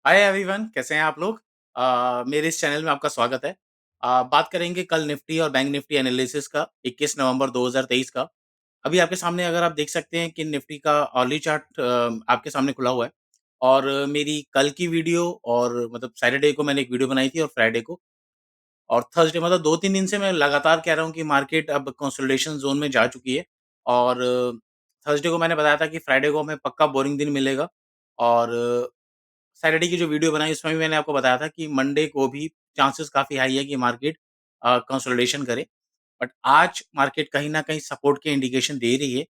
Hi everyone, कैसे हैं आप लोग? मेरे इस चैनल में आपका स्वागत है। बात करेंगे कल निफ्टी और बैंक निफ्टी एनालिसिस का 21 नवंबर 2023 का। अभी आपके सामने अगर आप देख सकते हैं कि निफ्टी का अर्ली चार्ट आपके सामने खुला हुआ है और मेरी कल की वीडियो और मतलब सैटरडे को मैंने एक वीडियो बनाई थी और फ्राइडे को और थर्सडे मतलब 2-3 दिन से मैं लगातार कह रहा हूँ कि मार्केट अब कंसोलिडेशन ज़ोन में जा चुकी है और थर्सडे को मैंने बताया था कि फ्राइडे को हमें पक्का बोरिंग दिन मिलेगा और सैटरडे की जो वीडियो बनाई उसमें भी मैंने आपको बताया था कि मंडे को भी चांसेस काफ़ी हाई है कि मार्केट कंसोलिडेशन करे। बट आज मार्केट कहीं न कहीं सपोर्ट के इंडिकेशन दे रही है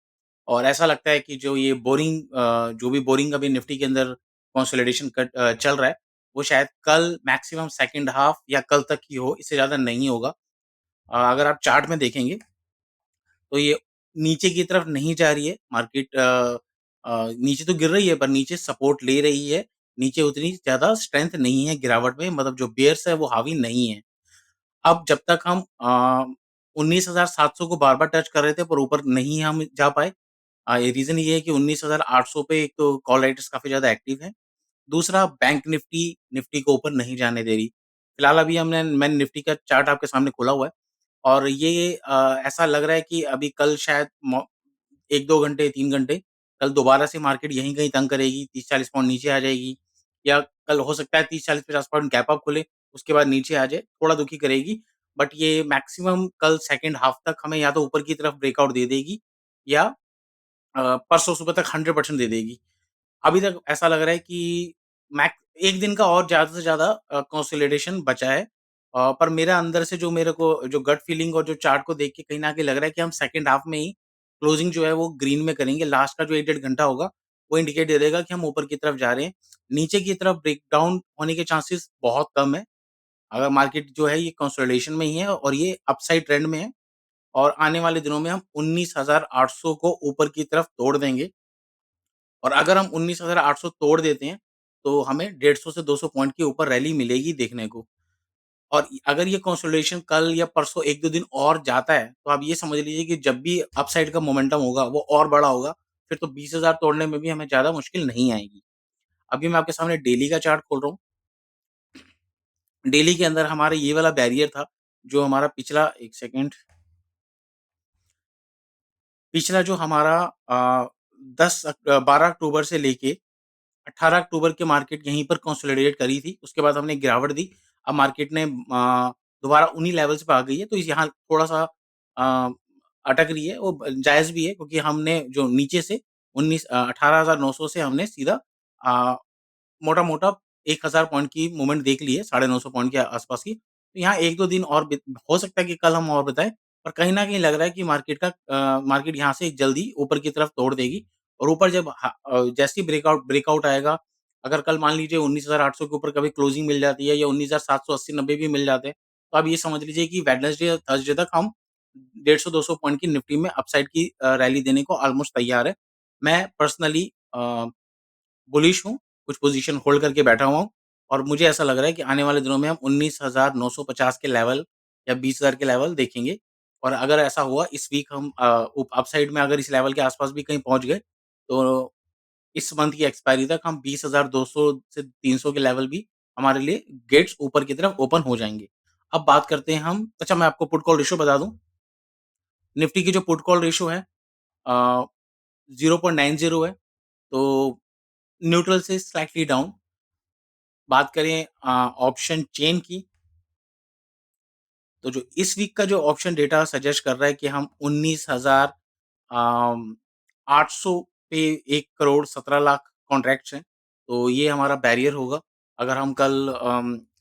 और ऐसा लगता है कि जो ये जो भी बोरिंग अभी निफ्टी के अंदर कंसोलिडेशन चल रहा है, वो शायद कल मैक्सिमम सेकंड हाफ या कल तक ही हो, इससे ज़्यादा नहीं होगा। अगर आप चार्ट में देखेंगे तो ये नीचे की तरफ नहीं जा रही है मार्केट नीचे तो गिर रही है पर नीचे सपोर्ट ले रही है। नीचे उतनी ज़्यादा स्ट्रेंथ नहीं है गिरावट में मतलब जो बेयर्स है वो हावी नहीं है। अब जब तक हम 19,700 को बार-बार टच कर रहे थे पर ऊपर नहीं हम जा पाए। ये रीज़न ये है कि 19,800 पे एक तो कॉल राइटर्स काफ़ी ज़्यादा एक्टिव हैं। दूसरा बैंक निफ्टी, निफ्टी को ऊपर नहीं जाने दे रही। फिलहाल अभी मैंने निफ्टी का चार्ट आपके सामने खोला हुआ है और ये ऐसा लग रहा है कि अभी कल शायद 1-2 घंटे, 3 घंटे, कल दोबारा से मार्केट यहीं कहीं तंग करेगी, 30-40 पॉइंट नीचे आ जाएगी या कल हो सकता है 30-40-50 पॉइंट गैप अप खुले, उसके बाद नीचे आ जाए, थोड़ा दुखी करेगी। बट ये मैक्सिमम कल सेकंड हाफ तक हमें या तो ऊपर की तरफ ब्रेकआउट दे देगी या परसों सुबह तक 100% दे देगी। अभी तक ऐसा लग रहा है कि मैक 1 दिन का और ज़्यादा से ज़्यादा कंसोलिडेशन बचा है। पर मेरा अंदर से जो मेरे को जो गट फीलिंग और जो चार्ट को देख के कहीं न कहीं लग रहा है कि हम सेकंड हाफ में ही क्लोजिंग जो है वो ग्रीन में करेंगे। लास्ट का जो 1 डेढ़ घंटा होगा, वो इंडिकेट दे देगा कि हम ऊपर की तरफ जा रहे हैं। नीचे की तरफ ब्रेकडाउन होने के चांसेस बहुत कम है। अगर मार्केट जो है ये कंसोलिडेशन में ही है और ये अपसाइड ट्रेंड में है और आने वाले दिनों में हम 19,800 को ऊपर की तरफ तोड़ देंगे। और अगर हम 19,800 तोड़ देते हैं, तो हमें 150 से 200 पॉइंट के ऊपर रैली मिलेगी देखने को। और अगर ये कंसोलिडेशन कल या परसों 1-2 दिन और जाता है, तो आप ये समझ लीजिए कि जब भी अपसाइड का मोमेंटम होगा, वो और बड़ा होगा, फिर तो 20,000 तोड़ने में भी हमें ज़्यादा मुश्किल नहीं आएगी। अभी मैं आपके सामने डेली का चार्ट खोल रहा हूँ। डेली के अंदर हमारा ये वाला बैरियर था, जो हमारा पिछला 1 सेकंड, पिछला जो हमारा 12 अक्टूबर से लेके 18 अक्टूबर के मार्केट यहीं पर कंसोलिडेट करी थी, उसके बाद हमने गिरावट दी। अब मार्केट ने दोबारा उन्हीं लेवल्स पे आ गई है, तो इस यहाँ थोड़ा-सा अ, अटक रही है, वो जायज़ भी है क्योंकि हमने जो नीचे से 18,900 से हमने सीधा अ, मोटा-मोटा 1,000 पॉइंट की मूवमेंट देख ली है, 950 पॉइंट के आस-पास की। तो यहाँ 1-2 दिन और हो सकता है कि कल हम और बताएँ, पर कहीं न कहीं लग रहा है कि मार्केट यहाँ से जल्दी ऊपर की तरफ तोड़ देगी और ऊपर जब जैसे ही ब्रेकआउट आएगा, अगर कल मान लीजिए 19,800 के ऊपर कभी क्लोजिंग मिल जाती है या 19,780-90 भी मिल जाते हैं, तो आप ये समझ लीजिए कि वेडनेसडे या थर्सडे तक हम 150-200 पॉइंट की निफ्टी में अपसाइड की रैली देने को ऑलमोस्ट तैयार है। मैं पर्सनली बुलिश हूँ, कुछ पोज़ीशन होल्ड करके बैठा हुआ हूँ और मुझे ऐसा लग रहा है कि आने वाले दिनों में हम 19,950 के लेवल या 20,000 के लेवल देखेंगे और अगर ऐसा हुआ इस वीक हम अपसाइड में अगर इस लेवल के आस-पास भी कहीं पहुँच गए, तो इस मंथ की एक्सपायरी तक हम 20,200 से 300 के लेवल भी हमारे लिए गेट्स ऊपर की तरफ ओपन हो जाएँगे। अब बात करते हैं हम अच्छा मैं आपको पुट कॉल रेशियो बता दूँ, निफ्टी की जो पुट कॉल रेशियो है अ, 0.90 है, तो न्यूट्रल से स्लाइटली डाउन। बात करें ऑप्शन चेन की, तो जो इस वीक का जो ऑप्शन डेटा सजेस्ट कर रहा है कि हम 19,000 अम, 800 पे 1 करोड़ 17 लाख कॉन्ट्रैक्ट्स हैं, तो ये हमारा बैरियर होगा। अगर हम कल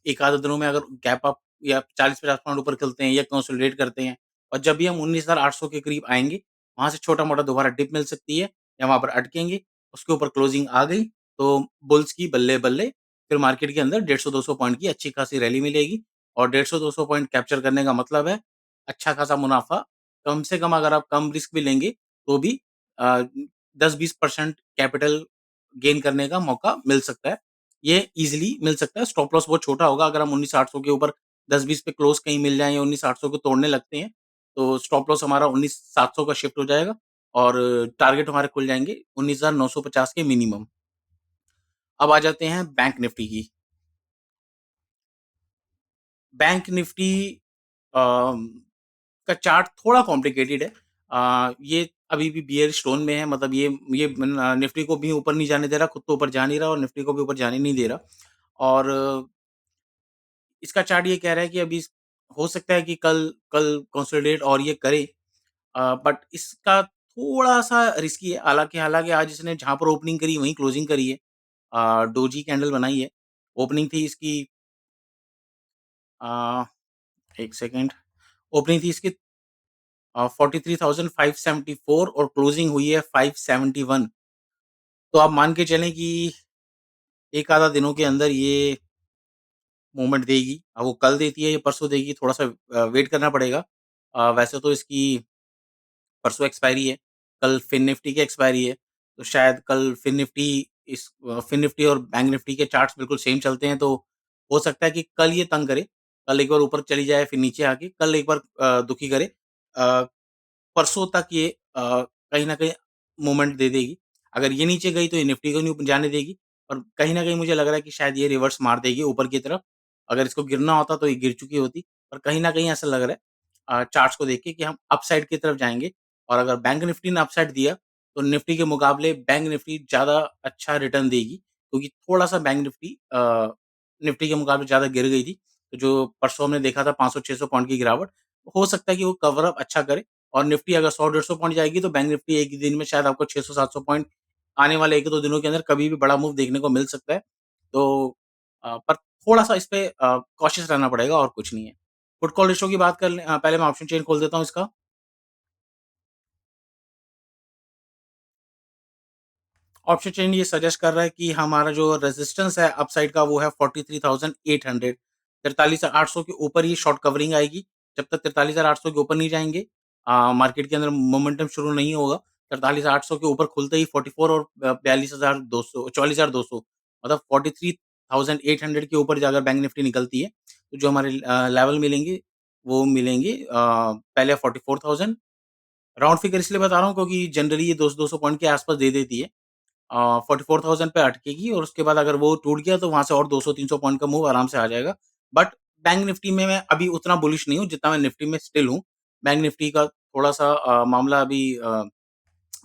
1 आधे दिनों में अगर गैप अप या 40-50 पॉइंट ऊपर खेलते हैं या कंसोलिडेट करते हैं और जब भी हम 19,800 के करीब आएँगे, वहाँ से छोटा-मोटा दोबारा डिप मिल सकती है या वहाँ पर अटकेंगे, उसके ऊपर क्लोजिंग आ गई, तो बुल्स की बल्ले-बल्ले फिर मार्केट के अंदर 150-200 पॉइंट की अच्छी खासी रैली मिलेगी और 150-200 पॉइंट कैप्चर करने का मतलब है अच्छा खासा मुनाफ़ा। कम से कम अगर आप कम रिस्क भी लेंगे, तो भी अ, 10-20% कैपिटल गेन करने का मौका मिल सकता है। ये ईज़िली मिल सकता है, स्टॉप लॉस बहुत छोटा होगा अगर हम 19,800 के ऊपर 10-20 पे क्लोज़ कहीं मिल जाएँ या 19,800 को तोड़ने लगते हैं, तो स्टॉप लॉस हमारा 19,700 का शिफ्ट हो जाएगा और टारगेट हमारे खुल जाएँगे 19,950 के मिनिमम। अब आ जाते हैं बैंक निफ्टी की। बैंक निफ्टी अम, का चार्ट थोड़ा कॉम्प्लिकेटेड है। ये अभी भी बियर स्टोन में है, मतलब ये निफ्टी को भी ऊपर नहीं जाने दे रहा, खुद तो ऊपर जा नहीं रहा और निफ्टी को भी ऊपर जाने नहीं दे रहा। और इसका चार्ट ये कह रहा है कि अभी हो सकता है कि कल कल कंसोलिडेट और ये करे, बट इसका थोड़ा-सा रिस्की है। हालाँकि हालाँकि आज इसने जहाँ पर ओपनिंग करी वहीं क्लोजिंग करी है। डोजी कैंडल बनाई है। ओपनिंग थी इसकी अ, 1 सेकंड, ओपनिंग थी इसकी 43,574 और क्लोजिंग हुई है 571। तो आप मान के चलें कि 1 आधा दिनों के अंदर ये मूवमेंट देगी। अब वो कल देती है या परसों देगी, थोड़ा-सा वेट करना पड़ेगा। वैसे तो इसकी परसों एक्सपायरी है, कल फिन निफ्टी की एक्सपायरी है, तो शायद कल फिन निफ्टी और बैंक निफ्टी के चार्ट्स बिल्कुल सेम चलते हैं, तो हो सकता है कि कल ये तंग करे, कल एक बार ऊपर चली जाए फिर नीचे आके कल एक बार दुखी करे। अ, परसों तक ये कहीं न कहीं मूवमेंट दे देगी। अगर ये नीचे गई तो ये निफ्टी को नहीं ऊपर जाने देगी और कहीं न कहीं मुझे लग रहा है कि शायद ये रिवर्स मार देगी ऊपर की तरफ। अगर इसको गिरना होता तो ये गिर चुकी होती, पर कहीं न कहीं ऐसा लग रहा है चार्ट्स को देख के कि हम अपसाइड की तरफ जाएँगे और अगर बैंक निफ्टी ने अपसाइड दिया, तो निफ्टी के मुकाबले बैंक निफ्टी ज़्यादा अच्छा रिटर्न देगी, क्योंकि थोड़ा-सा बैंक निफ्टी निफ्टी के मुकाबले ज़्यादा गिर गई थी। तो जो परसों हमने देखा था 500-600 पॉइंट की गिरावट, हो सकता है कि वो कवर अप अच्छा करे और निफ्टी अगर 100 150 पॉइंट जाएगी तो बैंक निफ्टी एक ही दिन में शायद आपको 600-700 पॉइंट आने वाले 1-2 दिनों के अंदर कभी भी बड़ा मूव देखने को मिल सकता है। तो पर थोड़ा-सा इस पे कॉशियस रहना पड़ेगा और कुछ नहीं है। पुट कॉल रेशियो की बात कर लें, पहले मैं ऑप्शन चेन खोल देता हूँ इसका। ऑप्शन चेन ये सजेस्ट कर रहा है कि हमारा जो रेजिस्टेंस है अपसाइड का वो है 43,800, 43,800 के ऊपर ये शॉर्ट कवरिंग आएगी। जब तक 43,800 के ऊपर नहीं जाएँगे मार्केट के अंदर मोमेंटम शुरू नहीं होगा। 43,800 के ऊपर खुलते ही 44 और 42,200 44,200 मतलब 43,800 के ऊपर जाकर बैंक निफ्टी निकलती है, तो जो हमारे लेवल मिलेंगे वो मिलेंगे पहले 44,000। राउंड फिगर इसलिए बता रहा हूँ क्योंकि जनरली ये 200-200 पॉइंट के आस-पास दे देती है। 44,000 पे अटकेगी और उसके बाद अगर वो टूट गया तो वहाँ से और 200-300 पॉइंट का मूव आराम से आ जाएगा। बट बैंक निफ्टी में मैं अभी उतना बुलिश नहीं हूँ जितना मैं निफ्टी में स्टिल हूँ। बैंक निफ्टी का थोड़ा-सा मामला अभी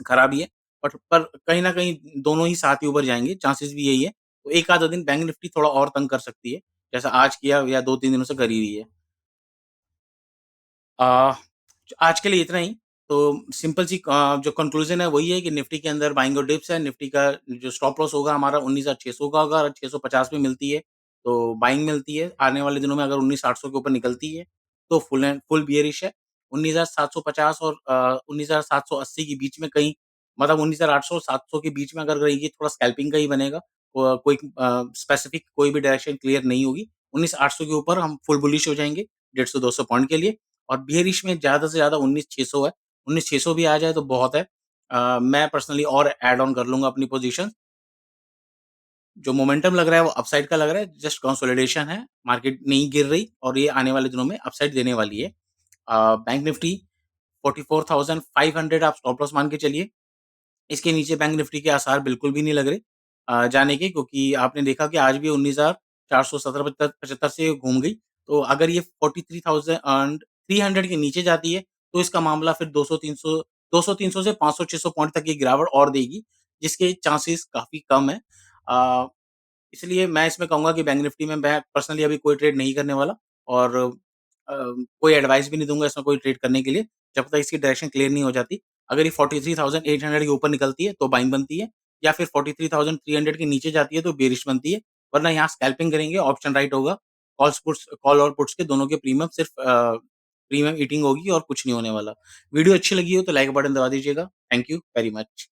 खराब ही है। पर कहीं न कहीं दोनों ही साथ ही ऊपर जाएँगे, चांसेस भी यही है। तो एक आधा दिन बैंक निफ्टी थोड़ा और तंग कर सकती है, जैसा आज किया या 2-3 दिनों से कर ही रही है। अ, आज के लिए इतना ही। तो सिंपल सी जो कंक्लूज़न है वही है कि निफ्टी के अंदर बाइंग और डिप्स है। निफ्टी का जो स्टॉप लॉस होगा हमारा 19,600 का होगा, अगर 650 पे मिलती है तो बाइंग मिलती है। आने वाले दिनों में अगर 19,800 के ऊपर निकलती है तो फुल बियरिश है। 19,750 और 19,780 के बीच में कहीं, मतलब 19,800 700 के बीच में अगर रहेगी, थोड़ा स्कैल्पिंग का ही बनेगा। कोई स्पेसिफिक कोई भी डायरेक्शन क्लियर नहीं होगी। 19,800 के ऊपर हम फुल बुलिश हो जाएँगे 150-200 पॉइंट के लिए। और बियरिश में ज़्यादा से ज़्यादा 19,600 है। 19,600 भी आ जाए तो बहुत है। मैं पर्सनली और ऐड ऑन कर लूँगा अपनी पोज़ीशन। जो मोमेंटम लग रहा है वो अपसाइड का लग रहा है, जस्ट कंसोलिडेशन है, मार्केट नहीं गिर रही और ये आने वाले दिनों में अपसाइड देने वाली है। बैंक निफ्टी 44,500 आप स्टॉप लॉस मान के चलिए। इसके नीचे बैंक निफ्टी के आसार बिल्कुल भी नहीं लग रहे जाने के, क्योंकि आपने देखा कि आज भी 19,417 75 से घूम गई। तो अगर ये 43,300 के नीचे जाती है, तो इसका मामला फिर 200-300 से 500-600 पॉइंट तक की गिरावट और देगी, जिसके चांसेस काफ़ी कम है। अ, इसलिए मैं इसमें कहूँगा कि बैंक निफ्टी में मैं पर्सनली अभी कोई ट्रेड नहीं करने वाला और कोई एडवाइस भी नहीं दूँगा इसमें कोई ट्रेड करने के लिए, जब तक इसकी डायरेक्शन क्लियर नहीं हो जाती। अगर ये 43,800 के ऊपर निकलती है तो बाइंग बनती है या फिर 43,300 के नीचे जाती है तो बेयरिश बनती है, वरना यहाँ स्कैल्पिंग करेंगे, ऑप्शन राइट होगा। कॉल और पुट्स के दोनों के प्रीमियम सिर्फ प्रीमियम ईटिंग होगी और कुछ नहीं होने वाला। वीडियो अच्छी लगी हो तो लाइक बटन दबा दीजिएगा। Thank you very much.